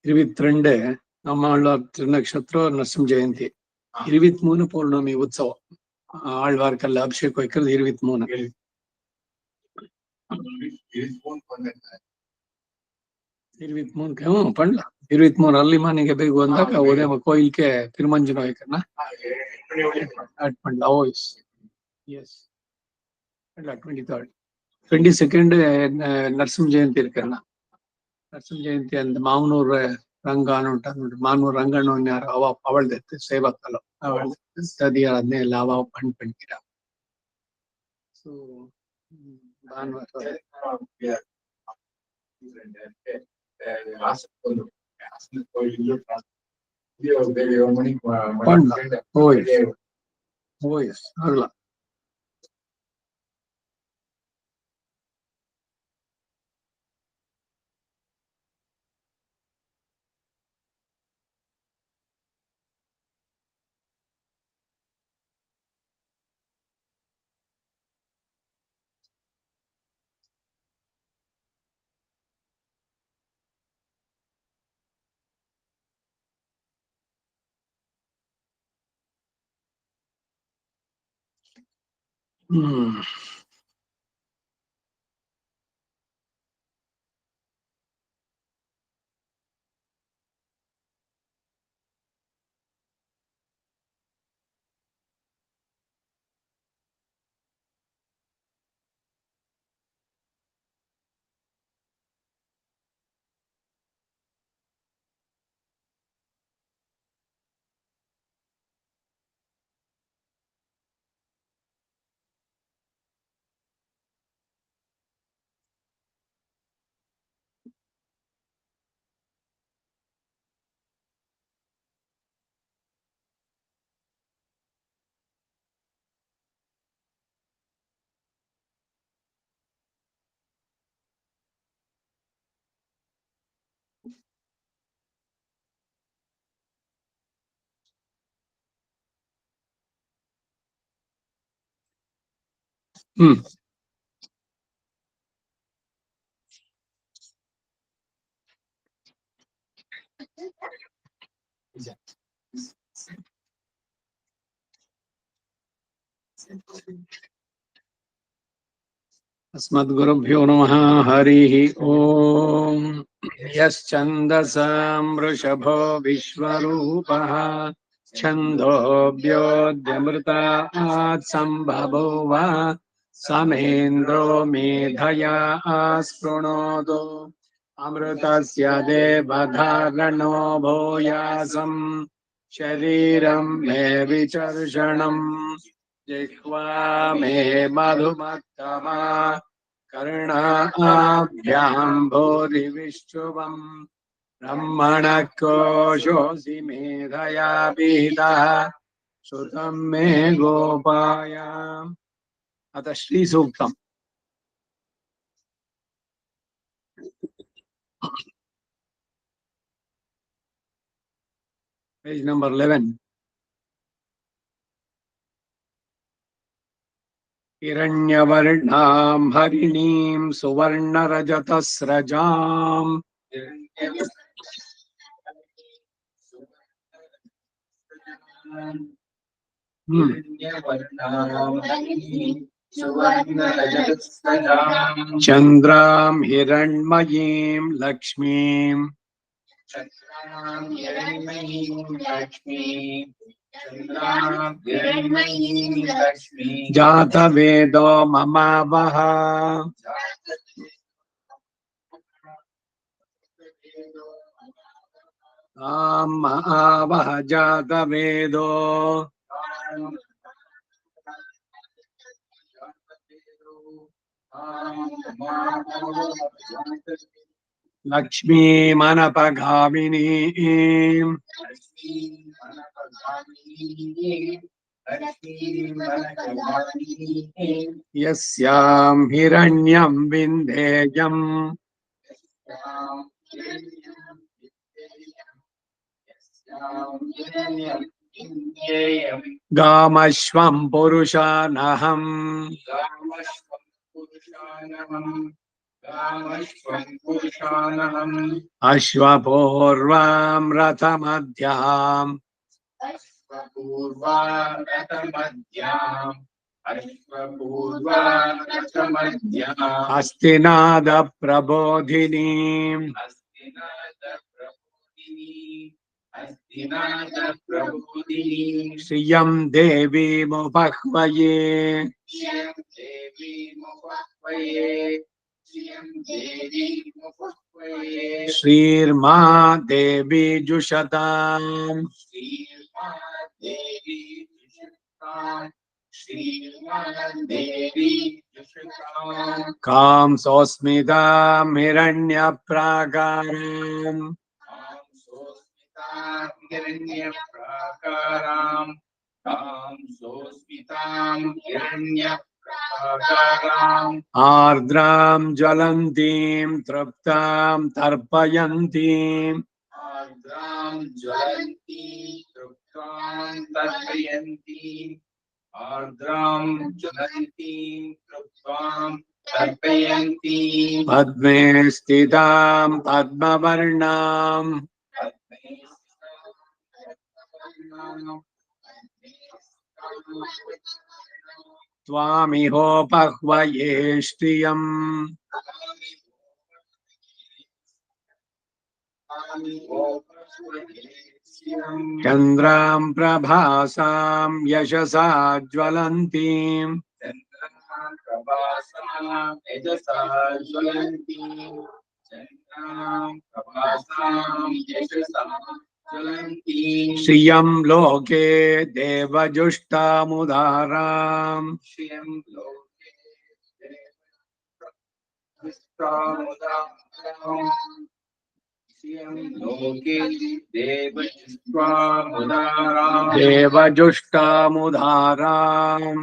ഇരുപത്തിരണ്ട് നമ്മളുള്ള തിരുനക്ഷത്രം നരസിംഹ ജയന്തി 23 പൗർണമി உற்சவம் ஆழ்வார்க்கெல்லாம் அபிஷேகம் வைக்கிறது 23. 23 பண்ணலாம். 23 ಅಲ್ಲಿಮ நீங்க போய் வந்தாக்க உதயம் கோயிலுக்கு திருமஞ்சனம் வைக்கணும். ஆட் பண்ணலாம். ஓ எஸ் 23rd 22nd నరసింహ జయంతి இருக்குன்னா నరసింహ జయంతి அந்த ಮಾವನೂರು ರಂಗಾನ ಉಂಟು ಮಾವನೂರು ರಂಗಣ್ಣ ಯಾರು ಅವಳದೆತ್ತು ಸೇವಕಲು ಅವಳದೆತ್ತು ತದಿಯ ಅದನ್ನೆಲ್ಲ ಅವ ಪಣ್ಣಿರ ಸೊ ಭಾನುವಾರ ஓய்ஸ் அருளா अस्मद्गुरुभ्यो नमः हरिः ओम् यश्छन्दसां वृषभो विश्वरूपः छन्दोऽभ्योऽद्यमृतात् सम्भवो वा समेन्द्रो मेधया स्पृणोतु अमृतस्य देवधारणो भूयासं शरीरं मे विचर्षणम् जिह्वा मे मधुमत्तमा कर्णाभ्यां भूरिविष्णुवम् ब्रह्मणः कोशोऽसि मेधया पीतः श्रुतं मे गोपाय अथ श्रीसूक्तम् पेज नंबर 11 हिरण्यवर्णां हरिणीं सुवर्णरजतस्रजाम् चन्द्रां हिरण्मयीं लक्ष्मीं जातवेदो ममावः महावः जातवेदो लक्ष्मीमनपगामिनी यस्यां हिरण्यं विन्देयम् गामश्वं पुरुषानहम् अश्वपूर्वां रथमध्याम् हस्तिनाद प्रबोधिनीम् श्रियं देवीमुपह्वये श्रीर्मा देवी जुषताम् कांसोऽस्मिताम् हिरण्यप्राकाराम् आर्द्रां ज्वलन्तीं तृप्तां तर्पयन्तीम् पद्मे स्थितां पद्मवर्णाम् त्वामिहोपह्वये श्रियम् चन्द्रां प्रभासां यशसा ज्वलन्तीम् श्रियं लोके देवजुष्टामुदाराम् देवजुष्टामुदाराम्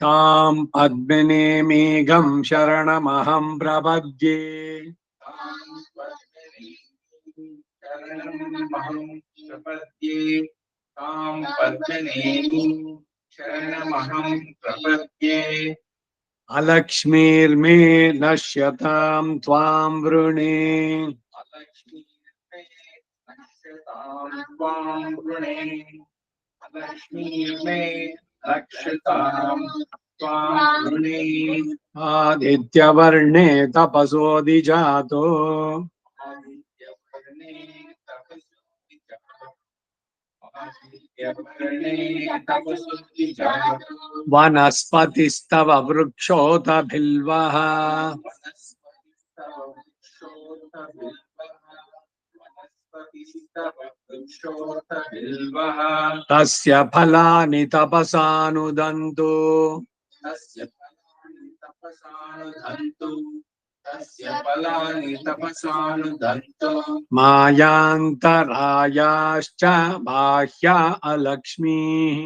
तां पद्मिनीमीघं शरणमहं प्रपद्ये अलक्ष्मीर्मे नश्यतां त्वां वृणे आदित्यवर्णे तपसोऽधिजातो वनस्पतिस्तव वृक्षोत बिल्वः तस्य फलानि तपसानुदन्तु मायान्तरायाश्च बाह्या अलक्ष्मीः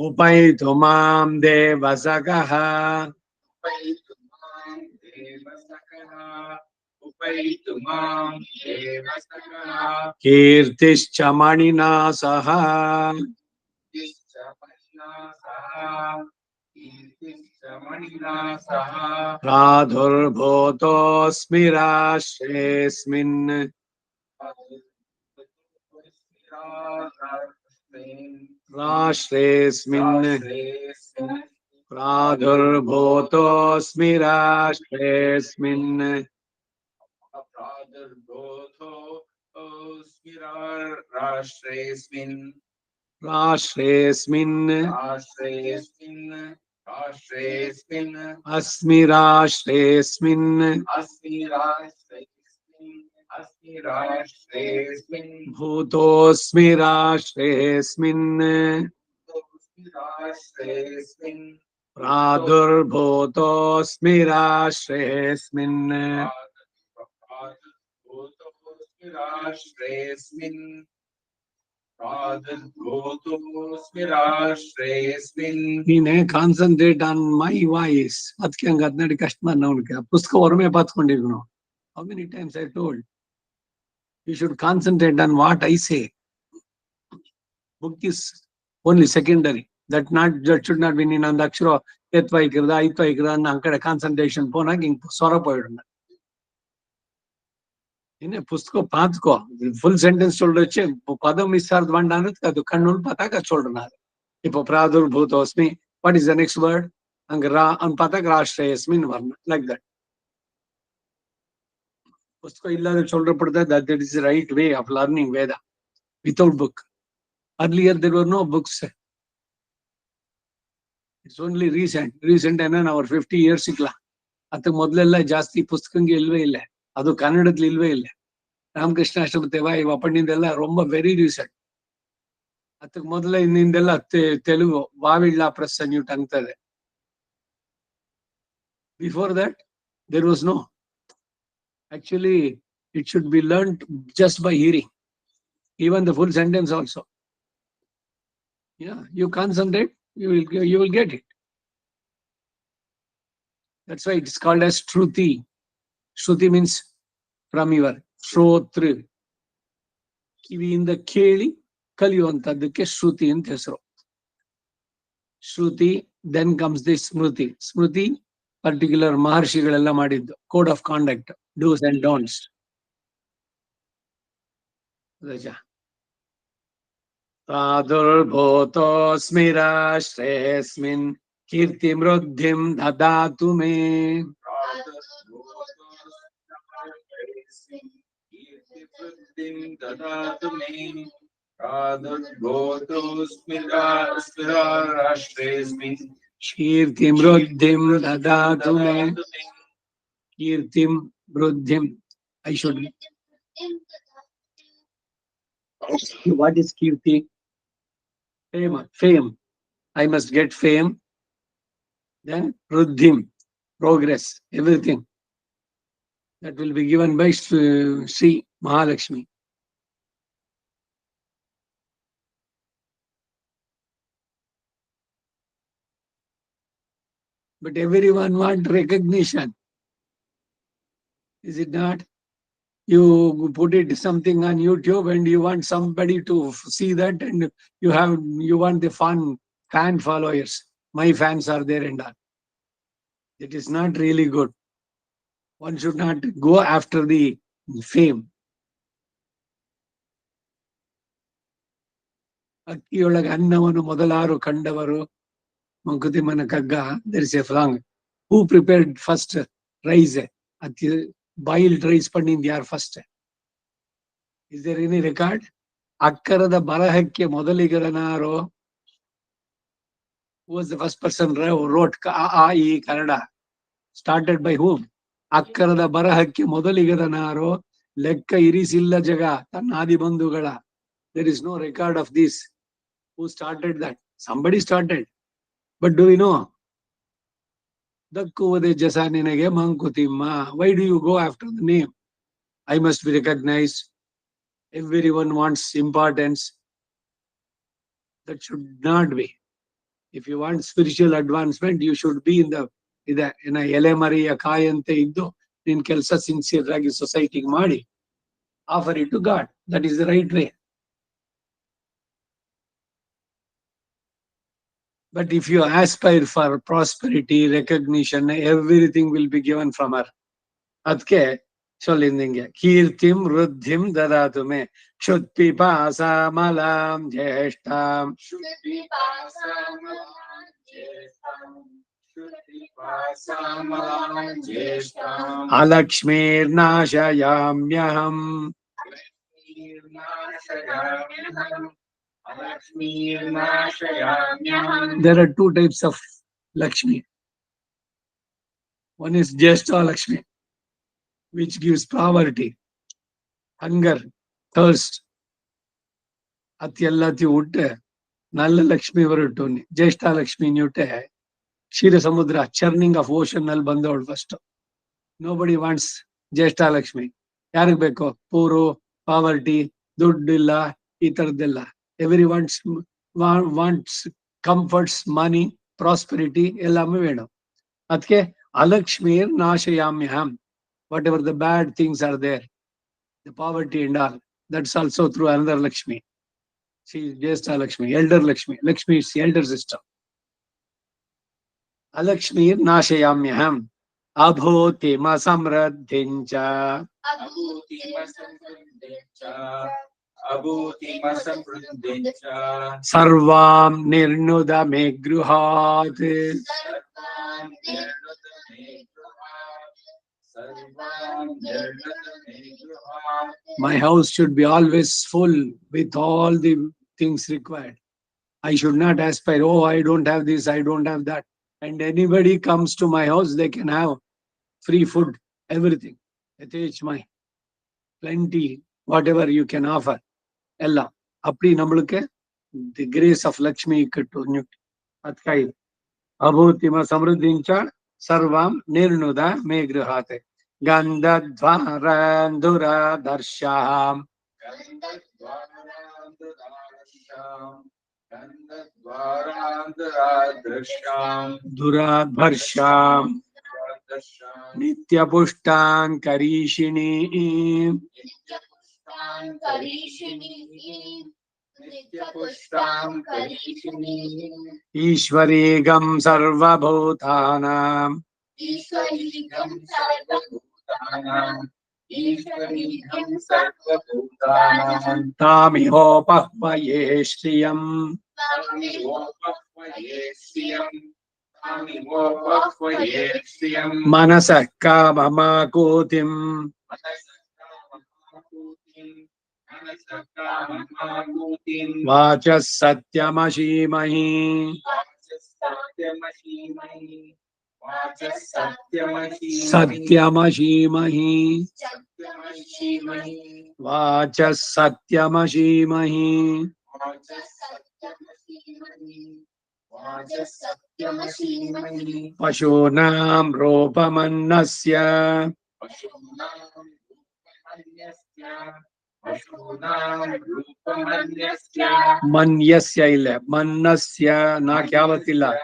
उपैतु मां देवसखः कीर्तिश्च मणिना सह प्रादुर्भूतोऽस्मि राष्ट्रेऽस्मिन् प्रादुर्भूतोऽस्मि राष्ट्रेऽस्मिन् अस्मि राष्ट्रेऽस्मिन् भूतोऽस्मि राष्ट्रेऽस्मिन् प्रादुर्भूतोऽस्मि राष्ट्रेऽस्मिन् ನೀನೆ ಕಾನ್ಸಂಟ್ರೇಟ್ ಆನ್ ಮೈ ವಾಯ್ಸ್ ಅದಕ್ಕೆ ಹಂಗ ಹದಿನೆರಡು ಕಷ್ಟ ಮಾಡಿ ನಾವು ಪುಸ್ತಕ ಹೊರಮೆ ಪಾತ್ಕೊಂಡಿದ್ನು. How many times I told you should concentrate on what I say. Book is only secondary. that should not be ನೀನು ಒಂದು ಅಕ್ಷರ ಎತ್ವಾಯ್ಕಿರದ ಐತ್ವಾಯ್ಕಿರದ ಅನ್ನ ಆ ಕಡೆ ಕಾನ್ಸಂಟ್ರೇಷನ್ போனாங்க ಹಿಂಗ್ சொர போயிடும். என்ன புஸ்தகம் பார்த்துக்கோ, ஃபுல் சென்டென்ஸ் சொல்றச்சு பதம் மிஸ் ஆகுது வேண்டான்னு அது கண்ணுன்னு பார்த்தாக்க சொல்றேன். இப்போ பிராதுர்பூதோஸ்மி, what is the next word? அங்க ரா அங்க பார்த்தாக்க ராஷ்ட்ரேயஸ்மின்னு வரணும், லைக் தட். புஸ்தகம் இல்லாத சொல்றப்படுத்த that is the right way of learning Veda without book. Earlier there were no books. It's only recent ಏನೋ ನಾವು 50 years ಸಿಕ್ಲಾ ಅದಕ್ಕೆ ಮೊದಲೆಲ್ಲ ಜಾಸ್ತಿ ಪುಸ್ತಕಂಗೆ ಇಲ್ವೇ ಇಲ್ಲ, ಅದು ಕನ್ನಡದಲ್ಲಿ ಇಲ್ವೇ ಇಲ್ಲ. ರಾಮಕೃಷ್ಣ ಅಷ್ಟಪತಿ ಒಪ್ಪಂಡಿಂದೆಲ್ಲ ரொம்ப ವೆರಿ ರೀಸೆಂಟ್. ಅದಕ್ಕೆ ಮೊದಲ ಇನ್ನಿಂದೆಲ್ಲ ತೆಲುಗು ವಾವಿಳ್ಳ ಪ್ರೆಸ್ ಅನ್ಯೂಟ್ ಅಂತದೆ. Before that there was no. Actually it should be learned just by hearing, even the full sentence also. Yeah, you concentrate, you will get it. That's why it's called as Shruti. Shruti means from your ಶ್ರೋತೃ, ಕಿವಿಯಿಂದ ಕೇಳಿ ಕಲಿಯುವಂತದ್ದಕ್ಕೆ ಶ್ರುತಿ ಅಂತ ಹೆಸರು. ಶ್ರುತಿ, then comes the ಸ್ಮೃತಿ. ಸ್ಮೃತಿ particular ಮಹರ್ಷಿಗಳೆಲ್ಲ ಮಾಡಿದ್ದು code of conduct, dos and don'ts. ಪ್ರಾದುರ್ಭೂತೋಸ್ಮಿ ರಾಷ್ಟ್ರೇಸ್ಮಿನ್ ಕೀರ್ತಿ ವೃದ್ಧಿಂ ದದಾತು ಮೇ. ಕೀರ್ತಿಂ ವೃದ್ಧಿಂ ದದಾತು ಮೇ. ಕೀರ್ತಿಂ ವೃದ್ಧಿಂ. I should. What is kirti? Fame. I must get fame. Then vruddhim, progress, everything. That will be given by Sri Mahalakshmi. But everyone wants recognition. Is it not? You put it something on YouTube and you want somebody to see that, and you want the fan followers. My fans are there and all. It is not really good. One should not go after the fame. ಅಕ್ಕಿಯೊಳಗೆ ಅನ್ನವನ್ನು ಮೊದಲಾರು ಕಂಡವರು ಮಂಕುತಿಮ್ಮನ ಕಗ್ಗ. there is a song. Who prepared first rice? Boiled rice ಪಣ್ಣಿಂದ ಯಾರು first? Is there any record? ಅಕ್ಕರದ ಬರಹಕ್ಕೆ ಮೊದಲಿಗರನಾರೋ? Who was the first person wrote ಈ ಕನ್ನಡ? Started by whom? ಅಕ್ಕರದ ಬರಹಕ್ಕೆ ಮೊದಲಿಗರನಾರೋ, ಲೆಕ್ಕ ಇರಿಸಿಲ್ಲ ಜಗ ತನ್ನ ಆದಿ ಬಂಧುಗಳ. There is no record of this. Who started that? Somebody started. But do we know? ದಕ್ಕುವುದೇ ಜಸ ನಿನಗೆ Mankutimma. Why do you go after the name? I must be recognized. Everyone wants importance. That should not be. If you want spiritual advancement, you should be in a ಎಲೆಮರಿಯ ಕಾಯಂತೆ ಇದ್ದು ನಿನ್ ಕೆಲಸ sincere ಆಗಿ ಸೊಸೈಟಿಗೆ ಮಾಡಿ offer it to God. That is the right way. But if you aspire for prosperity, recognition, everything will be given from her. ಅದಕ್ಕೆ சொல்லிருந்தீங்க. ಕೀರ್ತಿಂ ವೃದ್ಧಿಂ ದದಾತು May ಕ್ಷುತ್ಪಿಪಾಸಾಮಲಾಂ ಜ್ಯೇಷ್ಠಾಂ. ಅಲಕ್ಷ್ಮೀರ್ನಾಶಯಾಮ್ಯಹಂ. There are two types of Lakshmi. One is Jyeshta Lakshmi, which gives poverty, hunger, thirst. ಅತ್ಯಲ್ಲತಿ ಉಟ್ಟೆ ನಲ್ಲ ಲಕ್ಷ್ಮಿ ಹೊರಟು. ಜ್ಯೇಷ್ಠ ಲಕ್ಷ್ಮಿ ಉಟ್ಟೆ ಕ್ಷೀರ ಸಮುದ್ರ, churning of ocean ನಲ್ಲಿ ಬಂದವಳು first. Nobody wants ಜ್ಯೇಷ್ಠ ಲಕ್ಷ್ಮಿ. ಯಾರಿಗ್ ಬೇಕು? Puru, poverty, ದುಡ್ಡಿಲ್ಲ, ಈ ತರದ್ದೆಲ್ಲ. Everyone wants comforts, money, prosperity, ellame vedam. Adke alakshmir nashayamyaham. Whatever the bad things are there, the poverty and all, that's also through another Lakshmi. She is Jyestha Lakshmi, elder Lakshmi. Lakshmi is the elder sister. Alakshmir nashayamyaham. Abhotima samraddhincha. Sarvam nirnudame gruhat. My house should be always full with all the things required. I should not aspire, oh, I don't have this, I don't have that. And anybody comes to my house, they can have free food, everything. Yatechmai, plenty, whatever you can offer. Ella. Appdi namluke, the grace of Lakshmi kittu. Atkai. Abhutima samruddhincha sarvam nirnuda me grihate. Gandhadvarandura darsham. Duradharsham. Nityapushtan karishini. Ishwarigam sarvabhutanam. Tamihopahvaye shriyam. Manasah kamamakutim. Vachas satyamashīmahi. Satyamashīmahi. Vachas satyamashīmahi. Pashunam ropamannasya. Manyasya illa. Mannasya na kyavatilla.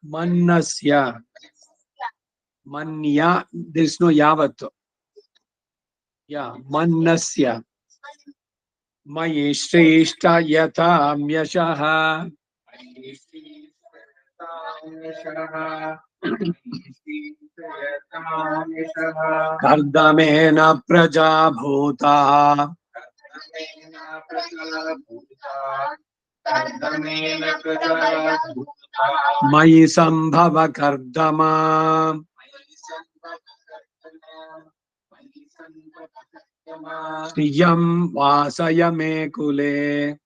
Mannasya. Manya, there is no yavat. Yeah, mannasya. Mayi shreshta yatham yashaha. Kardamena praja bhuta. Mayi sambhava kardama. Shriyam vasaya me kule.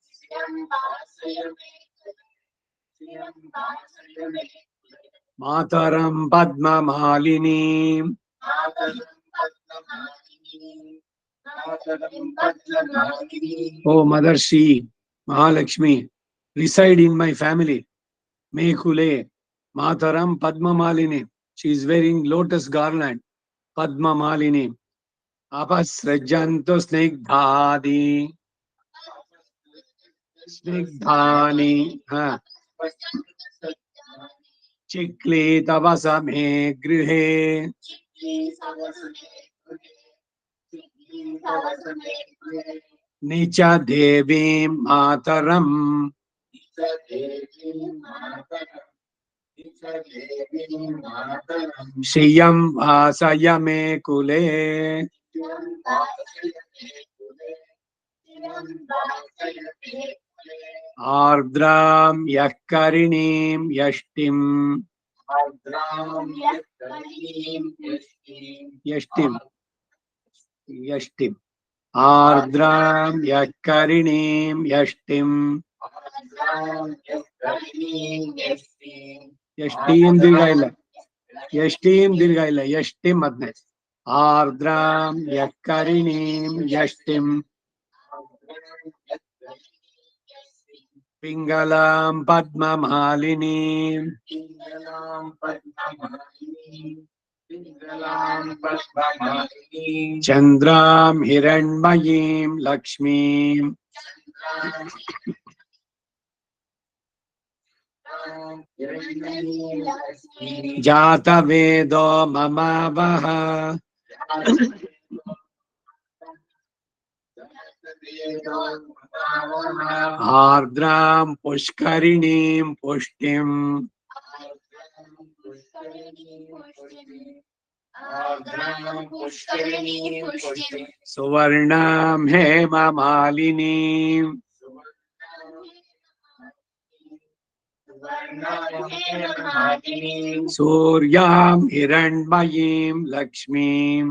Mataram padma malini. Oh, Mother Shri Mahalakshmi, reside in my family. Mekule, Mataram Padma Malini. She is wearing lotus garland. Padma Malini. Apasrajanto snigdhadi. Snigdhani. Chikli tavasa me grihe. Nicha devi mataram. Shriyam vasaya me kule. Ardram yakkarinim yashtim. Yashtim. Yashtim. Ardram yakkarinim yashtim. Yashtim dirgaila. Yashtim dirgaila. Yashtim adne. Ardram yakkarinim yashtim. Pingalam padma malini. Chandram hiranmayim lakshmi. ಜಾತವೇದೋ ಮಮಾವಹ ಆರ್ದ್ರಾಂ ಪುಷ್ಕರಿಣೀಂ ಪುಷ್ಟಿಂ ಸುವರ್ಣಾಂ ಹೇಮ ಮಾಲಿನೀಂ ಸೂರ್ಯಾಂ ಹಿರಣ್ಮಯೀಂ ಲಕ್ಷ್ಮೀಂ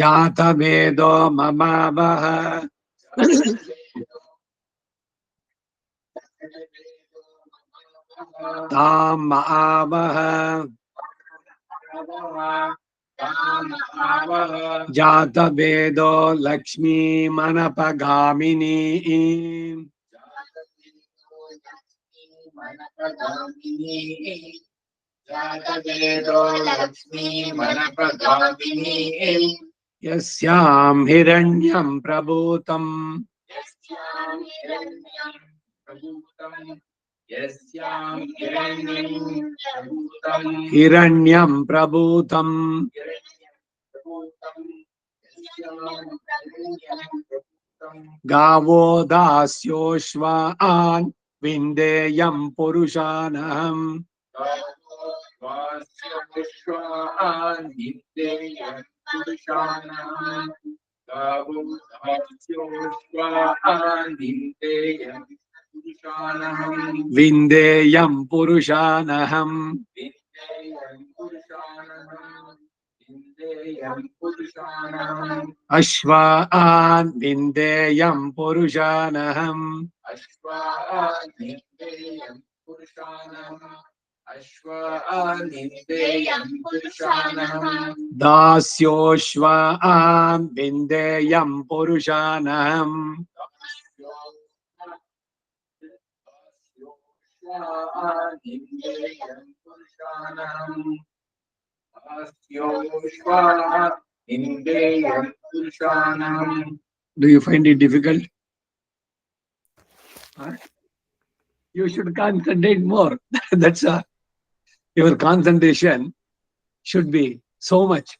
ಜಾತವೇದೋ ಮಮಾವಹ ತಾಂ ಮಹಾವಹ ಜಾತವೇದೋ ಲಕ್ಷ್ಮೀಮನಪಗಾಮಿನೀಂ ಯಸ್ಯಾಂ ಹಿರಣ್ಯಂ ಪ್ರಭೂತಂ ಹಿರಣ್ಯಂ ಪ್ರಭೂತಂ ಗಾವೋ ದಾಸ್ಯೋಶ್ವಾನ್ ವಿಂದೇಯಂ ಪುರುಷಾನಹಂ ವಿಂದೇಯಂ ಪುರುಷಾನಹಂ ಅಶ್ವಾನ್ ವಿಂದೇಯಂ ಪುರುಷಾನಹಂ ದಾಸ್ಯೋಶ್ವಾನ್ ವಿಂದೇಯಂ ಪುರುಷಾನಹಂ Do you find it difficult? You should concentrate more. That's your concentration should be so much.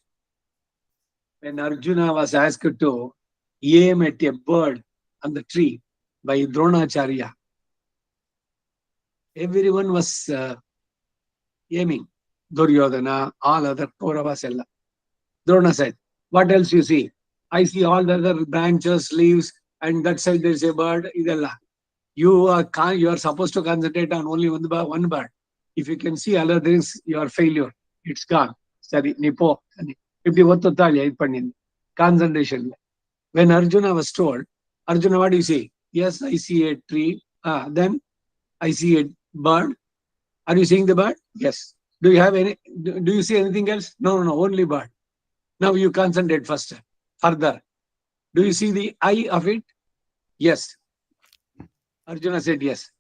When Arjuna was asked to aim at a bird on the tree by Dronacharya, everyone was aiming. Duryodhana, all other Kauravas. Drona said, what else you see? I see all the other branches, leaves, and that side there is a bird. You are supposed to concentrate on only one bird. If you can see other things, you are failure. It's gone. Sorry, Nipo. Concentration. When Arjuna was told, Arjuna, what do you see? Yes, I see a tree. Then I see a bird. Are you seeing the bird? Yes. Do you see anything else? No, only bird. Now you concentrate first, further. Do you see the eye of it? Yes. Arjuna said yes.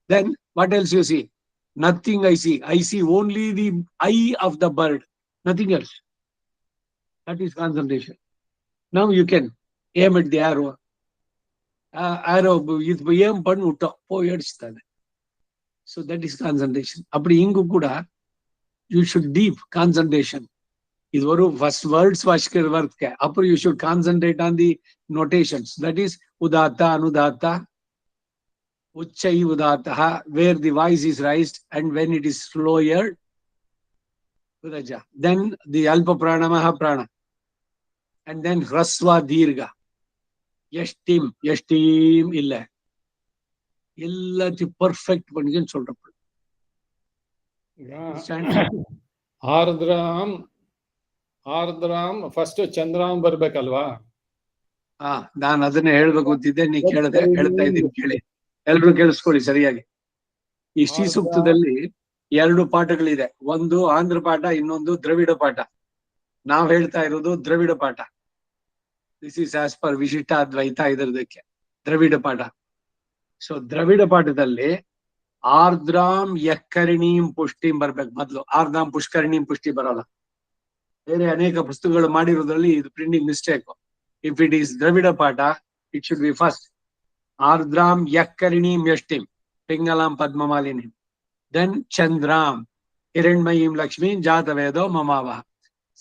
Then what else you see? Nothing I see. I see only the eye of the bird. Nothing else. That is concentration. Now you can aim at the arrow. Arrow, aim pannu poyadistane. So that is concentration. Appadi ingu kuda you should deep concentration. Is first words work. Upper you should concentrate on the notations. That is udata, anudata, uchchai udataha, where the voice is raised and when it is lowered. Then the alpa prana, maha prana. And then hrasva dirga. Yashtim illa. Illa the perfect condition solved. ಆರ್ದ್ರಾಮ್ first ಚಂದ್ರಾಮ್ ಬರ್ಬೇಕಲ್ವಾ? ನಾನು ಅದನ್ನೇ ಹೇಳ್ಬೇಕು ಅಂತಿದ್ದೆ, ನೀ ಕೇಳದೆ, ಹೇಳ್ತಾ ಇದ್ದೀನಿ, ಕೇಳಿ, ಎಲ್ರು ಕೇಳಿಸ್ಕೊಳ್ಳಿ ಸರಿಯಾಗಿ. ಈ ಶ್ರೀ ಸೂಕ್ತದಲ್ಲಿ 2 ಪಾಠಗಳಿದೆ. ಒಂದು ಆಂಧ್ರ ಪಾಠ, ಇನ್ನೊಂದು ದ್ರವಿಡ ಪಾಠ. ನಾವು ಹೇಳ್ತಾ ಇರೋದು ದ್ರವಿಡ ಪಾಠ. ದಿಸ್ ಇಸ್ ಆಸ್ ಪರ್ ವಿಶಿಷ್ಟ ಅದ್ವೈತ, ಇದರದಕ್ಕೆ ದ್ರವಿಡ ಪಾಠ. ಸೊ ದ್ರವಿಡ ಪಾಠದಲ್ಲಿ ಆರ್ದ್ರಾಂ ಯಕ್ಕರಿಣೀಂ ಪುಷ್ಟಿಂ ಬರ್ಬೇಕು ಮೊದ್ಲು. ಆರ್ದ್ರಾಂ ಪುಷ್ಕರಿಣೀಂ ಪುಷ್ಟಿ ಬರೋಲ್ಲ. ಬೇರೆ ಅನೇಕ ಪುಸ್ತಕಗಳು ಮಾಡಿರೋದ್ರಲ್ಲಿ ಇದು printing mistake. If it is Dravida ಪಾಠ, ಇಟ್ ಶುಡ್ ಬಿ ಫಸ್ಟ್ ಆರ್ದ್ರಾಂ ಯಕ್ಕರಿಣೀಂ ಯಷ್ಟಿಂ ಪಿಂಗಲಾಂ ಪದ್ಮಮಾಲಿನೀಂ, ದೆನ್ ಚಂದ್ರಾಂ ಹಿರಣ್ಮಯೀಂ ಲಕ್ಷ್ಮೀಂ ಜಾತವೇದೋ ಮಮಾವಹ.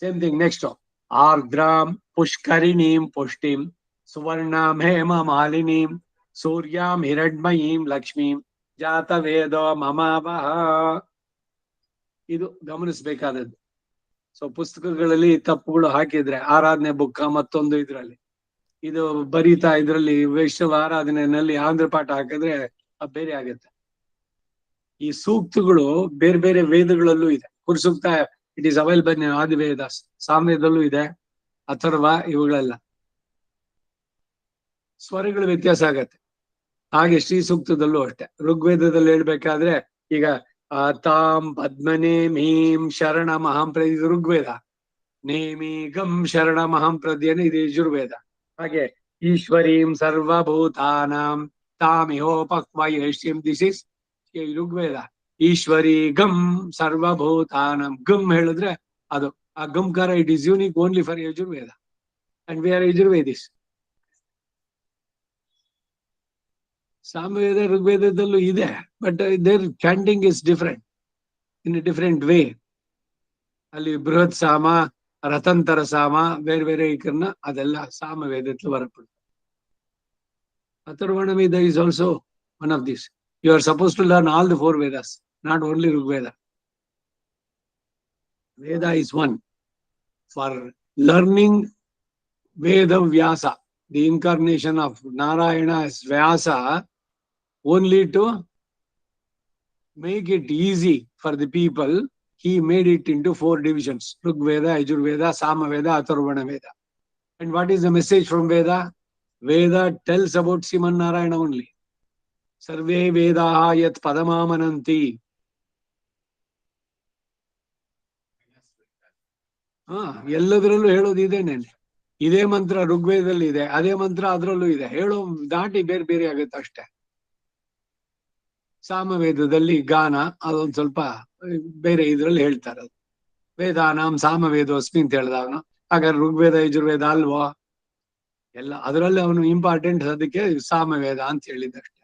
ಸೇಮ್ ಥಿಂಗ್ ನೆಕ್ಸ್ಟ್, ಆರ್ದ್ರಾಂ ಪುಷ್ಕರಿಣೀಂ ಪುಷ್ಟಿಂ ಸುವರ್ಣಾಂ ಹೇಮ ಮಾಲಿನೀಂ ಸೂರ್ಯಾಂ ಹಿರಣ್ಮಯೀಂ ಲಕ್ಷ್ಮೀಂ ಜಾತವೇದೋ ಮಮಾವಹ. ಇದು ಗಮನಿಸಬೇಕಾದದ್ದು. ಸೊ ಪುಸ್ತಕಗಳಲ್ಲಿ ತಪ್ಪುಗಳು ಹಾಕಿದ್ರೆ ಆರಾಧನೆ ಬುಕ್ಕ ಮತ್ತೊಂದು ಇದ್ರಲ್ಲಿ ಇದು ಬರೀತಾ ಇದ್ರಲ್ಲಿ ವೈಷ್ಣವ ಆರಾಧನೆಯಲ್ಲಿ ಆಂಧ್ರ ಪಾಠ ಹಾಕಿದ್ರೆ ಬೇರೆ ಆಗುತ್ತೆ. ಈ ಸೂಕ್ತಗಳು ಬೇರೆ ಬೇರೆ ವೇದಗಳಲ್ಲೂ ಇದೆ. ಕುರ್ಸೂಕ್ತ ಇಟ್ ಈಸ್ ಅವೈಲಬಲ್ ಇನ್ ಆದಿವೇದ, ಸಾಮವೇದಲ್ಲೂ ಇದೆ, ಅಥರ್ವ, ಇವುಗಳೆಲ್ಲ ಸ್ವರಗಳು ವ್ಯತ್ಯಾಸ ಆಗತ್ತೆ. ಹಾಗೆ ಶ್ರೀ ಸೂಕ್ತದಲ್ಲೂ ಅಷ್ಟೇ. ಋಗ್ವೇದದಲ್ಲಿ ಹೇಳ್ಬೇಕಾದ್ರೆ ಈಗ ತಾಂ ಪದ್ಮನೇಮೀಂ ಶರಣ ಮಹಾಂ ಪ್ರದಿ, ಇದು ಋಗ್ವೇದ. ನೇಮಿ ಗಂ ಶರಣ ಮಹಾಂ ಪ್ರದ್ಯನ, ಇದು ಯಜುರ್ವೇದ. ಹಾಗೆ ಈಶ್ವರೀಂ ಸರ್ವಭೂತಾನಾಂ ತಾಮಿಹೋಪಕ್ವಯೇಷ್ಯಂ, ದಿಸ್ ಇಸ್ ಋಗ್ವೇದ. ಈಶ್ವರಿ ಗಂ ಸರ್ವಭೂತಾನಂ, ಗಂ ಹೇಳಿದ್ರೆ ಅದು ಆ ಗಂಕಾರ, it is unique only for Yajurveda and we are Yajurvedis. Samaveda ಋಗ್ವೇದದಲ್ಲೂ ಇದೆ, but there chanting is different, in a different way. ಅಲ್ಲಿ ಬೃಹತ್ ಸಾಮ, ರತಂತರ ಸಾಮ, ಬೇರೆ ಬೇರೆ ಈಕರನ್ನ ಅದೆಲ್ಲ ಸಾಮವೇದಕ್ಕೆ ಬರಪಡುತ್ತೆ. ಅಥರ್ವಣ ವೇದ is also one of these. You are supposed to learn all the 4 Vedas, not only Rigveda. Veda is one. For learning Veda Vyasa, the incarnation of Narayana as Vyasa, only to make it easy for the people, he made it into 4 divisions: Rigveda, Yajurveda, Samaveda, Atharvana Veda. And what is the message from Veda? Veda tells about Sriman Narayana only. Sarve Vedaha yat padamamananti. ಎಲ್ಲದರಲ್ಲೂ ಹೇಳೋದು ಇದೇನೆ. ಇದೇ ಮಂತ್ರ ಋಗ್ವೇದದಲ್ಲಿ ಇದೆ, ಅದೇ ಮಂತ್ರ ಅದರಲ್ಲೂ ಇದೆ. ಹೇಳೋ ದಾಟಿ ಬೇರೆ ಬೇರೆ ಆಗುತ್ತೆ ಅಷ್ಟೇ. ಸಾಮವೇದದಲ್ಲಿ ಗಾನ ಅದೊಂದು ಸ್ವಲ್ಪ ಬೇರೆ ಇದ್ರಲ್ಲಿ ಹೇಳ್ತಾರೆ. ವೇದಾನಾಂ ಸಾಮವೇದೋಸ್ಮಿ ಅಂತ ಹೇಳ್ದ ಅವನು. ಹಾಗಾದ್ರೆ ಋಗ್ವೇದ ಯಜುರ್ವೇದ ಅಲ್ವೋ? ಎಲ್ಲ ಅದರಲ್ಲಿ ಅವನು ಇಂಪಾರ್ಟೆಂಟ್, ಅದಕ್ಕೆ ಸಾಮವೇದ ಅಂತ ಹೇಳಿದ್ದಷ್ಟೇ.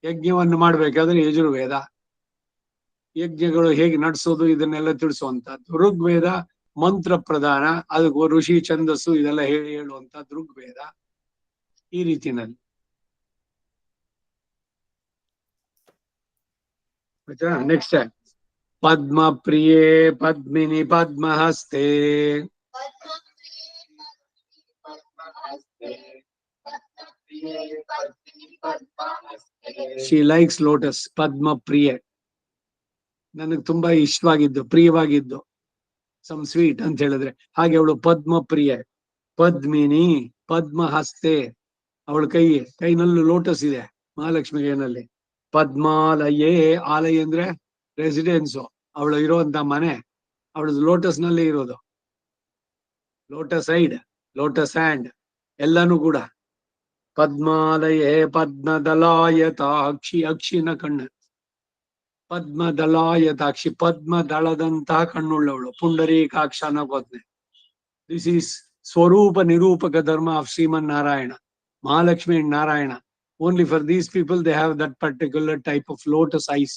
ಯಜ್ಞವನ್ನು ಮಾಡ್ಬೇಕಾದ್ರೆ ಯಜುರ್ವೇದ, ಯಜ್ಞಗಳು ಹೇಗೆ ನಡೆಸೋದು ಇದನ್ನೆಲ್ಲ ತಿಳಿಸುವಂತದ್ದು. ಋಗ್ವೇದ ಮಂತ್ರ ಪ್ರಧಾನ, ಅದಕ್ಕೆ ಋಷಿ ಛಂದಸ್ಸು ಇದೆಲ್ಲ ಹೇಳುವಂತದ್ದು ಋಗ್ವೇದ. ಈ ರೀತಿನಲ್ಲಿ ನೆಕ್ಸ್ಟ್ ಪದ್ಮ ಪ್ರಿಯೇ ಪದ್ಮಿನಿ ಪದ್ಮಹಸ್ತೆ. She likes lotus. ಪದ್ಮ ಪ್ರಿಯೆ, ನನಗೆ ತುಂಬಾ ಇಷ್ಟವಾಗಿದ್ದು, ಪ್ರಿಯವಾಗಿದ್ದು, ಸಮ್ ಸ್ವೀಟ್ ಅಂತ ಹೇಳಿದ್ರೆ ಹಾಗೆ ಅವಳು ಪದ್ಮ ಪ್ರಿಯೆ. ಪದ್ಮಿನಿ ಪದ್ಮಹಸ್ತೆ, ಅವಳ ಕೈನಲ್ಲೂ ಲೋಟಸ್ ಇದೆ ಮಹಾಲಕ್ಷ್ಮಿಯಲ್ಲಿ. ಪದ್ಮಾಲಯೇ, ಆಲಯ ಅಂದ್ರೆ ರೆಸಿಡೆನ್ಸು, ಅವಳು ಇರುವಂತ ಮನೆ, ಅವಳದು ಲೋಟಸ್ ನಲ್ಲಿ ಇರೋದು. ಲೋಟಸ್ ಐಡ್, ಲೋಟಸ್ ಹ್ಯಾಂಡ್ ಎಲ್ಲಾನು ಕೂಡ. ಪದ್ಮಾಲಯೇ ಪದ್ಮದಲಾಯತಾಕ್ಷಿ, ಅಕ್ಷಿನ ಕಣ್ಣು. ಪದ್ಮದಲಾಯತಾಕ್ಷಿ, ಪದ್ಮದಳದಂತಹ ಕಣ್ಣುಳ್ಳವಳು. ಪುಂಡರೀಕಾಕ್ಷ ಅನ್ನೋ ಗೊತ್ತನೆ. ದಿಸ್ ಈಸ್ ಸ್ವರೂಪ ನಿರೂಪಕ ಧರ್ಮ of Shriman Narayana, Mahalakshmi and Narayana. Only for these people they have that particular type of lotus eyes,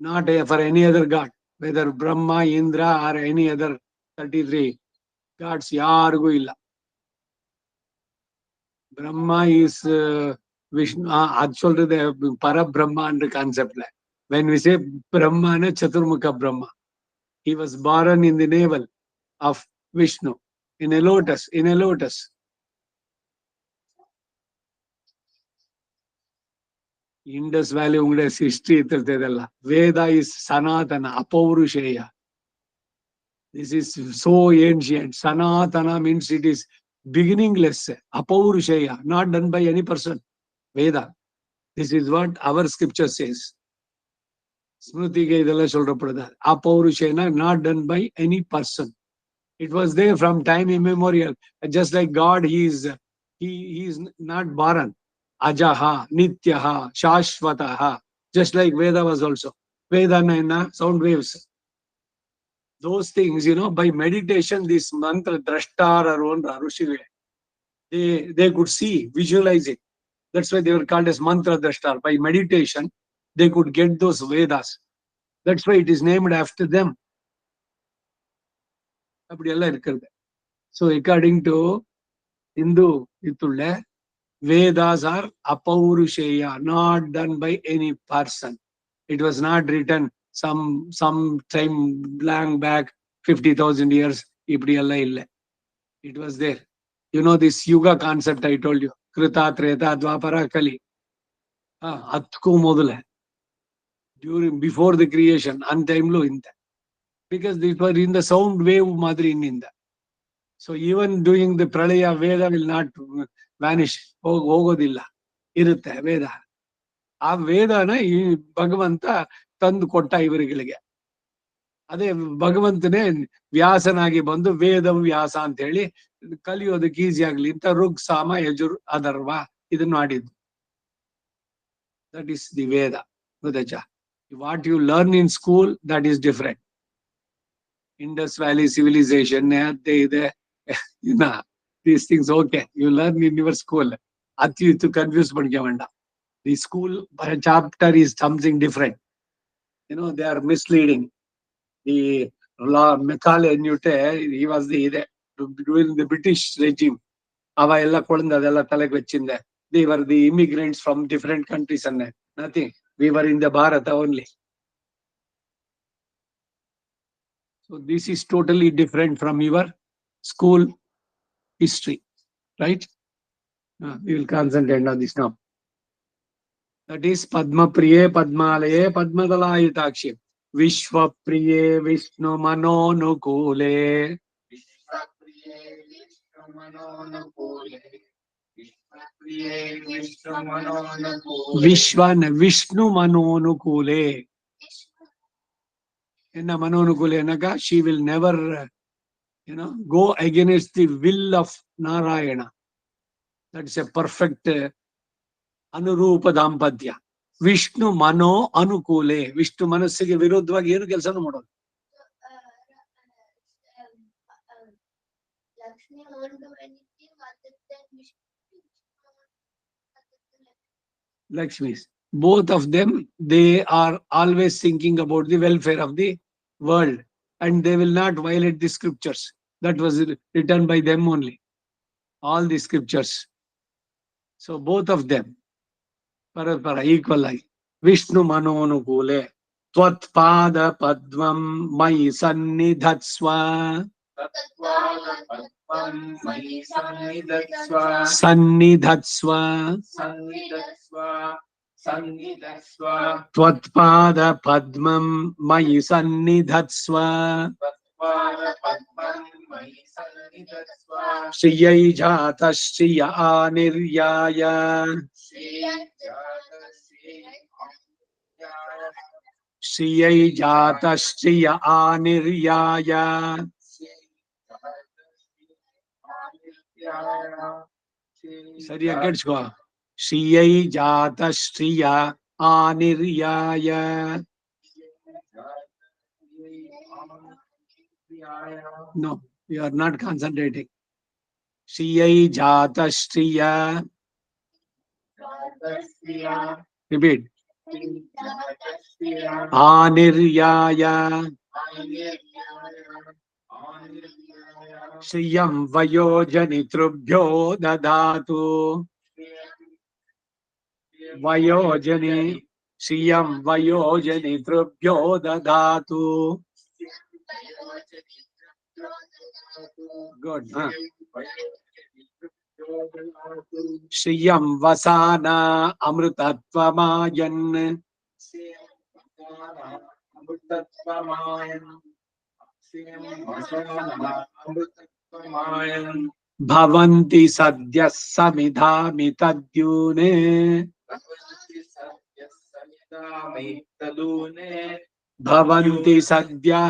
not for any other god, whether Brahma, Indra or any other 33 gods. ಯಾರಿಗೂ ಇಲ್ಲ. Brahma is Vishnu. ಅದು சொல்றது பரபிரம்மா என்ற கான்செப்ட்ல. When we say Brahma, Chaturmukha Brahma, he was born in the navel of Vishnu in a lotus, Indus valley ಉಂಗಡೆ history ಇರ್ತಿರ್ತದಲ್ಲ. Veda is sanatana, apaurusheya. This is so ancient. Sanatana means it is beginningless, apaurusheya, not done by any person. Veda, this is what our scripture says. ಸ್ಮೃತಿಗೆ ಇದೆಲ್ಲ சொல்றப்படுது. Apaurusheya, not done by any person. It was there from time immemorial. Just like God, he is not born. Ajaha, Nityaha, Shashvataha. Just like Veda was also. Veda naina sound waves. those things, by meditation, this mantra drashtar or Rushigale, they could see, visualize it. That's why they were called as mantra drashtar. By meditation, they could get those Vedas. That's why it is named after them. So according to Hindu, Vedas are apaurusheya, not done by any person. It was not written some time long back, 50,000 years. It was there. This yuga concept I told you. Krita, Treta, Dwapara, Kali. Atku module. Before the creation, untimely in that. Because they were in the sound wave madri in that. So even doing the pralaya, Veda will not vanish. ಹೋಗೋದಿಲ್ಲ ಇರುತ್ತೆ ವೇದ. ಆ ವೇದನ ಈ ಭಗವಂತ ತಂದು ಕೊಟ್ಟ ಇವರುಗಳಿಗೆ. ಅದೇ ಭಗವಂತನೇ ವ್ಯಾಸನಾಗಿ ಬಂದು ವೇದ ವ್ಯಾಸ ಅಂತ ಹೇಳಿ ಕಲಿಯೋದಕ್ಕೆ ಈಸಿ ಆಗ್ಲಿ ಅಂತ ಋಗ್ ಸಾಮ ಯಜುರ್ ಅದರ್ವ ಇದನ್ನ ಮಾಡಿದ್ದು. That is the Veda. What you learn in school, that is different. Indus valley civilisation ಅದೇ ಇದೆ. These things, okay, you learn in your school. Ati to confuse Bandhavanda. The school chapter is something different. They are misleading. The law, Macaulay Newte, he was during the British regime. They were the immigrants from different countries and nothing. We were in the Bharata only. So this is totally different from your school history, right? We will concentrate on this now. That is Padma Priye, Padmalaye, Padmadalayitakshe, Vishwa Priye, Vishnu Manonukule. Vishwa Priye, Vishnu Manonukule. Vishwa Priye, Vishnu Manonukule. Vishnu Manonukule. Enna Manonukule Naga, she will never, go against the will of Narayana. That's a perfect ಅನುರೂಪ ದಾಂಪತ್ಯ. ವಿಷ್ಣು ಮನೋ ಅನುಕೂಲೆ, ವಿಷ್ಣು ಮನಸ್ಸಿಗೆ ವಿರುದ್ಧವಾಗಿ ಏನು ಕೆಲಸನೂ ಮಾಡೋದು. Lakshmi, both of them, they are always thinking about the welfare of the world, and they will not violate the scriptures. That was written by them only, all the scriptures. So both of them ಪರಸ್ಪರ equal ಆಗಿ. ವಿಷ್ಣು ಮನೋನುಕೂಲೆ ತ್ವತ್ಪಾದ ಪದ್ಮಂ ಮಯಿ ಸನ್ನಿಧತ್ಸ್ವ. ಸನ್ನಿಧತ್ಸ್ವ ತ್ವತ್ಪಾದ ಪದ್ಮಂ ಮಯಿ ಸನ್ನಿಧತ್ಸ್ವ. ಶ್ರಿಯೈ ಜಾತ ಶ್ರಿಯ ಆನಿರ್ಯಾಯ. ಶ್ರಿಯೈ ಜಾತ ಶ್ರಿಯ ಆನಿರ್ಯಾಯ. ಸರಿಯಾಗಿ ಕೇಳಿಸ್ಕೋ. ಶ್ರಿಯೈ ಜಾತ ಶ್ರಿಯ ಆನಿರ್ಯಾಯ. No, you are not concentrating. Shriyai Jata Shriya. Repeat. Aniryaya. Shriyam Vayojanitrubhyo Dadatu. Vayojani. Shriyam Vayojanitrubhyo Dadatu. Good. Shriyam Vasana Amrutatvamayan. Bhavanti Sadhya Samidhami Tadyune. Bhavanti Sadhya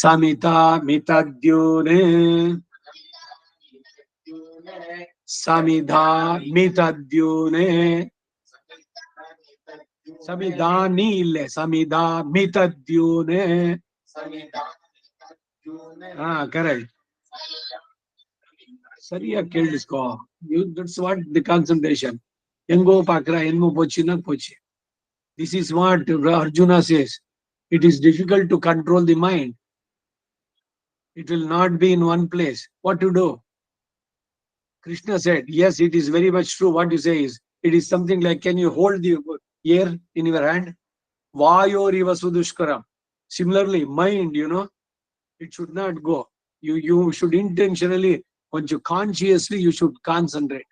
Samita Mitadyune. Samidha Mitadyune. Samidani ille. Samida mitadyune. Correct. சரியா கேள்விஸ்கோ. That's what the concentration. எங்கோ பாக்குறா என்னமோ போச்சுன்னா போச்சு. This is what Arjuna says. It is difficult to control the mind. It will not be in one place. What to do? Krishna said, yes, it is very much true. What you say is, it is something like, can you hold the air in your hand? Vayoriva sudushkaram. Similarly, mind, it should not go. You should intentionally, consciously, you should concentrate.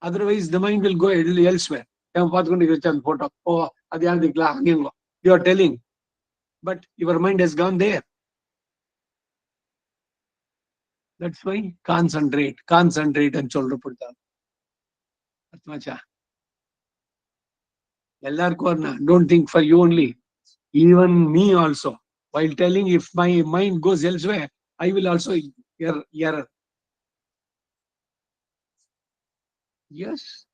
Otherwise, the mind will go elsewhere. Photo. Oh, you are telling, but your mind has gone there. That's why concentrate and solra. Don't think for you only. Even me also. While telling, if my mind goes elsewhere, I will also error. Yes.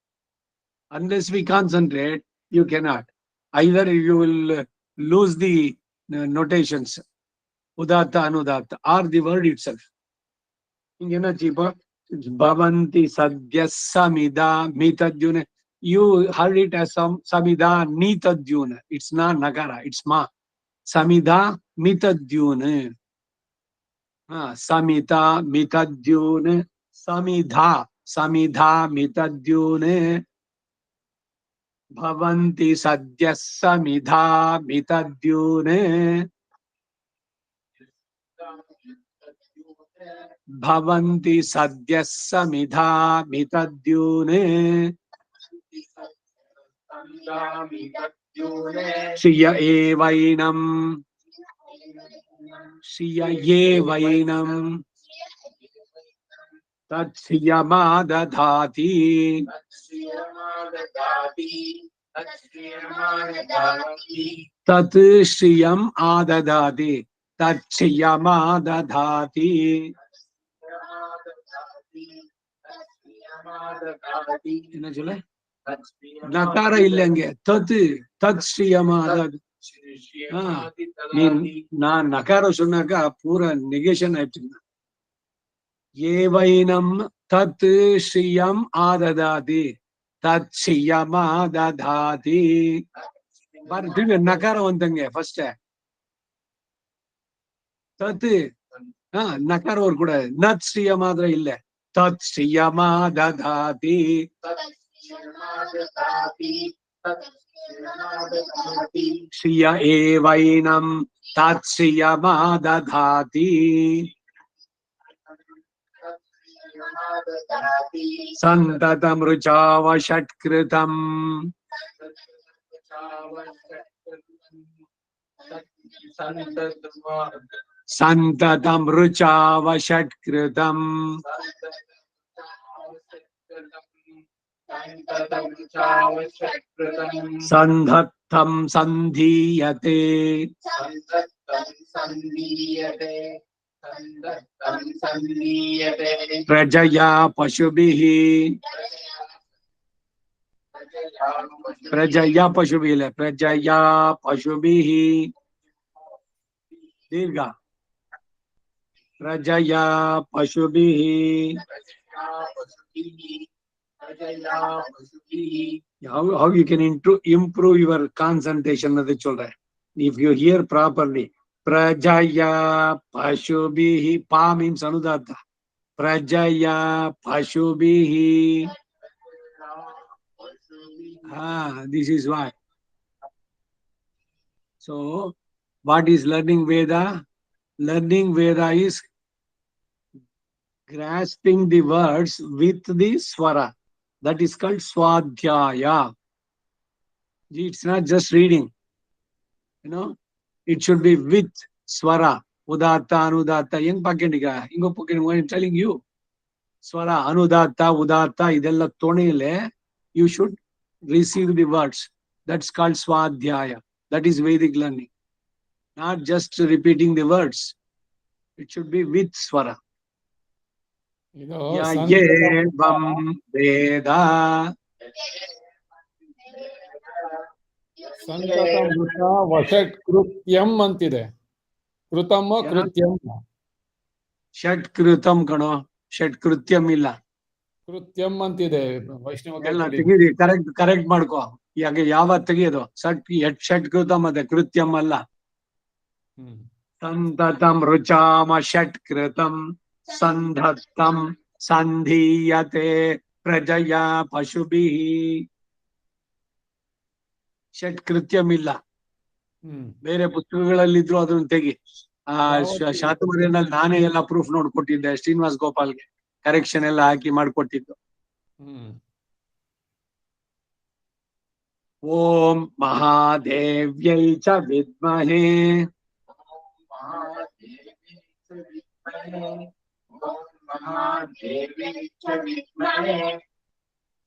Unless we concentrate, you cannot. Either you will lose the notations, udatta, anudatta, or the word itself. Bhavanti sadhya samida mitadyune. You heard it as samida nitadyune. It's not nagara, it's ma. Samida mitadyune. Samita mitadyune. Samidha mitadyune. Bhavanti sadhya samidha mitadyune. Bhavanti sadhya samidha mitadyune. Shriya evainam. Shriya evainam. Tat shriyama dadhati. Tat shriyam adadati. Tat shriyama dadhati. என்ன சொல்ல? நகார இல்லைங்க. தத் ஸ்ரீயமா. நான் நகாரம் சொன்னாக்கா பூரா negation ஆயிடுச்சு. ஏவைனம் தத் ஸ்ரீயம் ஆததாதி. தத் ஸ்ரீயமா ததாதி. திரும்பி நகாரம் வந்தங்க first. தத்து நகாரம் ஒரு கூட. நத் ஸ்ரீய மாதிரி இல்ல. தத் ஸ்ரீயமா ததாதி. ஸ்ரீய ஏவைனம் தத் ஸ்ரீயமா ததாதி. சந்ததம் ருச்சாவ ஷட்கிருதம். சந்ததம் ருச்சாவ ஷட்கிருதம். சந்தத்தம் சந்தீயதே. பிரஜயா பசுபிஹ. பிரஜயா பசுபிஹ. பிரஜயா பசுபிஹ. दीर्घा. प्रजया पशुभिः. How you can improve your concentration of the children? If you hear properly, prajaya pashubhihi. Pa means anudatta. Prajaya pashubhihi. This is why. So, what is learning Veda? Learning Veda is grasping the words with the swara. That is called swadhyaya. It's not just reading. It should be with swara. Udatta, anudatta. Yang pakkendiga. Ingo pakken. I'm telling you. Swara, anudatta, udatta. Idella tonile. You should receive the words. That's called swadhyaya. That is Vedic learning. Not just repeating the words. It should be with swara. Yevam Veda ಸಂತತ ಮೃತ ವಷಟ್ ಕೃತ್ಯಂ ಅಂತಿದೆ. ಕೃತಮ್ಮ Yeah. ಕೃತ್ಯಂ. ಷಟ್ ಕೃತಂ ಕಣೋ, ಷಟ್ ಕೃತ್ಯಂ ಇಲ್ಲ. ಕೃತ್ಯಂ ಅಂತಿದೆ ವೈಷ್ಣವ ಎಲ್ಲ ಕೇಸರಿ. ತೆಗೀರಿ, correct ಮಾಡ್ಕೋ. ಯಾವ ತೆಗಿಯೋದು? ಷಟ್ ಕೃತಂ ಅದೇ, ಕೃತ್ಯಂ ಅಲ್ಲ. ಹ್ಮ್. ಸಂತತಂ ರುಚಾಮ ಷಟ್ ಕೃತಂ ಸಂಧತ್ತಂ ಸಂಧೀಯತೆ ಪ್ರಜಯ ಪಶುಭಿಃ. ಷಟ್ ಕೃತ್ಯಂ ಇಲ್ಲ. ಹ್ಮ್. ಬೇರೆ ಪುಸ್ತಕಗಳಲ್ಲಿದ್ರು ಅದನ್ನ ತೆಗಿ. ಶಾತುಮರಿಯಲ್ಲಿ ನಾನೇ ಎಲ್ಲ ಪ್ರೂಫ್ ನೋಡ್ಕೊಟ್ಟಿದ್ದೆ ಶ್ರೀನಿವಾಸ್ ಗೋಪಾಲ್ಗೆ, ಕರೆಕ್ಷನ್ ಎಲ್ಲ ಹಾಕಿ ಮಾಡ್ಕೊಟ್ಟಿದ್ದು. ಹ್ಮ್. ಓಂ ಮಹಾದೇವ್ಯೈ ಚ ವಿದ್ಮಹೇ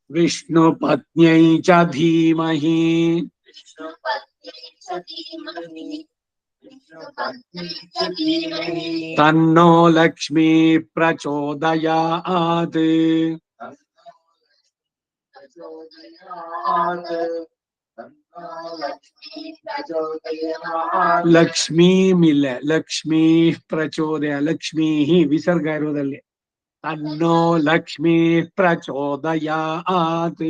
ವಿಷ್ಣು ಪತ್ನ್ಯೈ ಚ ಧೀಮಹಿ ತನ್ನೋ ಲಕ್ಷ್ಮೀ ಪ್ರಚೋದಯಾತ್. ಲಕ್ಷ್ಮೀ ಮಿಲ್ಲ, ಲಕ್ಷ್ಮೀ ಪ್ರಚೋದಯ, ಲಕ್ಷ್ಮೀ ವಿಸರ್ಗ ಇರುವುದಲ್ಲಿ. ತನ್ನೋ ಲಕ್ಷ್ಮೀ ಪ್ರಚೋದಯಾತ್.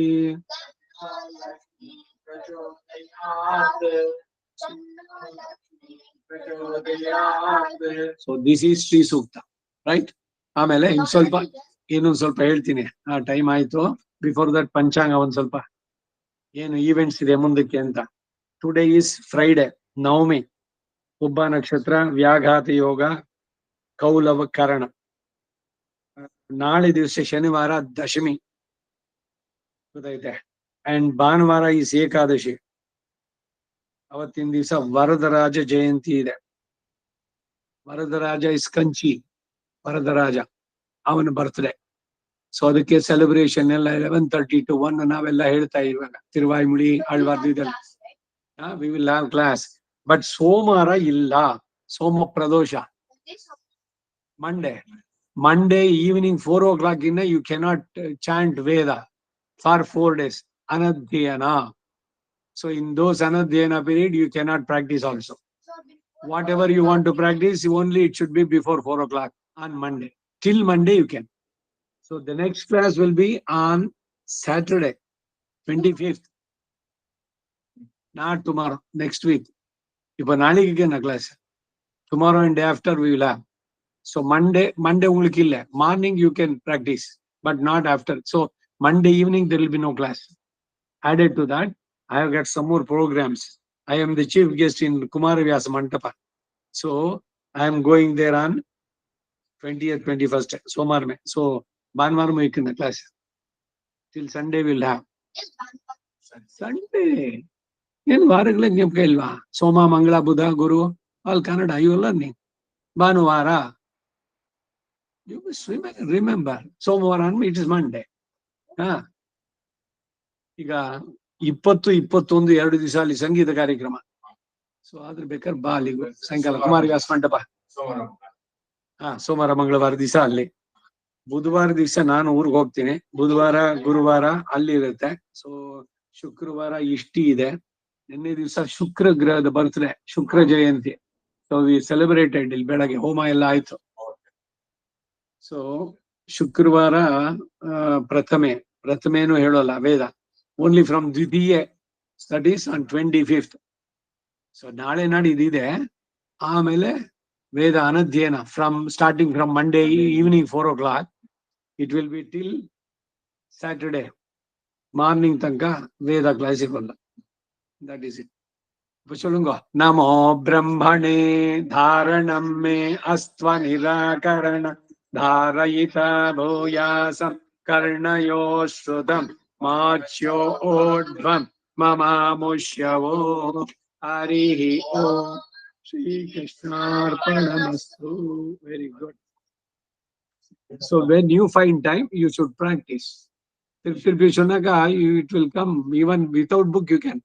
So this is Shri Sukta, right? ಆಮೇಲೆ ಇನ್ನೊಂದ್ ಸ್ವಲ್ಪ ಹೇಳ್ತೀನಿ. ಟೈಮ್ ಆಯ್ತು. ಬಿಫೋರ್ ದಟ್ ಪಂಚಾಂಗ ಒಂದ್ ಸ್ವಲ್ಪ ಏನು ಈವೆಂಟ್ಸ್ ಇದೆ ಮುಂದಕ್ಕೆ ಅಂತ. ಟುಡೇ ಈಸ್ ಫ್ರೈಡೆ, ನವಮಿ, ಹುಬ್ಬ ನಕ್ಷತ್ರ, ವ್ಯಾಘಾತ ಯೋಗ, ಕೌಲವ ಕರಣ. ನಾಳೆ ದಿವಸ ಶನಿವಾರ ದಶಮಿ ಗೊತ್ತೈತೆ. ಅಂಡ್ ಭಾನುವಾರ ಈಸ್ ಏಕಾದಶಿ. ಅವತ್ತಿನ ದಿವಸ ವರದರಾಜ ಜಯಂತಿ ಇದೆ. ವರದರಾಜ ಇಸ್ ಕಂಚಿ ವರದರಾಜ, ಅವನ ಬರ್ತ್ಡೇ. ಸೊ ಅದಕ್ಕೆ ಸೆಲೆಬ್ರೇಷನ್ ಎಲ್ಲ 11:30 to 1 ನಾವೆಲ್ಲ ಹೇಳ್ತಾ ಇವಾಗ ತಿರುವಾಯ್ಮುಳಿ ಆಳ್ವಾರ್ದಿದೆಲ್ಲ. We will have class. But ಸೋಮವಾರ ಇಲ್ಲ, ಸೋಮ ಪ್ರದೋಷ. ಮಂಡೇ ಈವ್ನಿಂಗ್ 4 o'clock ಇನ್ನ you cannot chant Veda for 4 days. ಅನಧ್ಯಯನ. So in those anadhyana period you cannot practice also. Whatever you want to practice, only it should be before 4 o'clock on Monday. Till Monday you can. So the next class will be on Saturday, 25th. Not tomorrow, next week. Ipa nalige na class. Tomorrow and day after we will have. So Monday ulukille. Morning you can practice, but not after. So Monday evening there will be no class. Added to that, I have got some more programs. I am the chief guest in Kumaravyasa Mantapa. So I am going there on 20th, 21st, Somar mein. So Banwar mein in the class. Till Sunday we'll have. Sunday. ಏನು ವಾರಗಳ ಜ್ಞಾಪಕ ಇಲ್ವಾ? ಸೋಮ, ಮಂಗಳ, ಬುಧ, ಗುರು, all Kannada you learning. ಭಾನುವಾರ you must remember. ಸೋಮವಾರ it is Monday. ಈಗ 20, 21 2 ದಿವಸ ಅಲ್ಲಿ ಸಂಗೀತ ಕಾರ್ಯಕ್ರಮ. ಸೊ ಆದ್ರೆ ಬೇಕಾದ್ರೆ ಬಾ ಅಲ್ಲಿಗೂ ಸಾಯಂಕಾಲ ಕುಮಾರವ್ಯಾಸ ಮಂಟಪ. ಸೋಮವಾರ ಮಂಗಳವಾರ ದಿವಸ ಅಲ್ಲಿ. ಬುಧವಾರ ದಿವಸ ನಾನು ಊರಿಗೆ ಹೋಗ್ತೀನಿ. ಬುಧವಾರ ಗುರುವಾರ ಅಲ್ಲಿ ಇರುತ್ತೆ. ಸೊ ಶುಕ್ರವಾರ ಇಷ್ಟಿ ಇದೆ. ನಿನ್ನೆ ದಿವಸ ಶುಕ್ರ ಗ್ರಹದ ಬರ್ತ್ಡೇ, ಶುಕ್ರ ಜಯಂತಿ. So we celebrated. ಇಲ್ಲಿ ಬೆಳಗ್ಗೆ ಹೋಮ ಎಲ್ಲ ಆಯ್ತು. ಸೊ ಶುಕ್ರವಾರ ಪ್ರಥಮೇನು ಹೇಳೋಲ್ಲ ವೇದ, ಓನ್ಲಿ ಫ್ರಮ್ ದ್ವಿತೀಯ ಸ್ಟಡೀಸ್ ಆನ್ 25th. ಸೊ ನಾಳೆ ನಾಡಿದಿದೆ. ಆಮೇಲೆ ವೇದ ಅನಧ್ಯಯನ starting from Monday evening 4 o'clock. It will be till Saturday morning ತನಕ ವೇದ ಕ್ಲಾಸ್ ಇರಲ್ಲ. That is it. சொல்லுங்க. ನಮೋ ಬ್ರಹ್ಮಣೇ ಧಾರಣಂ ಮೇ ಅಸ್ತ್ವ ನಿರಾಕರಣ ಧಾರಯಿತ ಭೂಯಾಸಂ ಕರ್ಣಯೋ ಶ್ರುತಂ ಮಾಚ್ಯೋ ಓಡ್ವಂ ಮಮಾಮುಷ್ಯವೋ ಹರಿಹಿ ಓಂ ಶ್ರೀಕೃಷ್ಣಾರ್ಪಣಮಸ್ತು. Very good. So when you find time, you should practice. Tirupati Shunnaga, it will come even without book you can.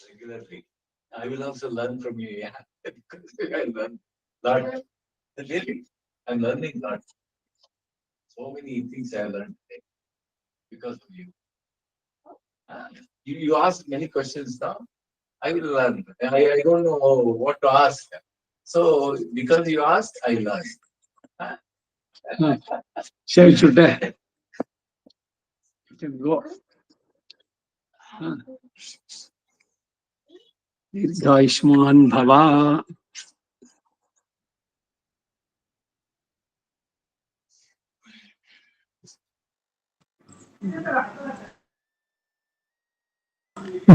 Regularly. I will also learn from you. Yeah. I learn lot. Really, I'm learning lot. So many things I learned today because of you. You ask many questions now. I will learn. I don't know what to ask. So because you asked, I learned. Shall should you can go. दीर्घायुष्मान् भव.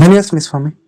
ಧನ್ಯವಾದ ಸ್ವಾಮಿ.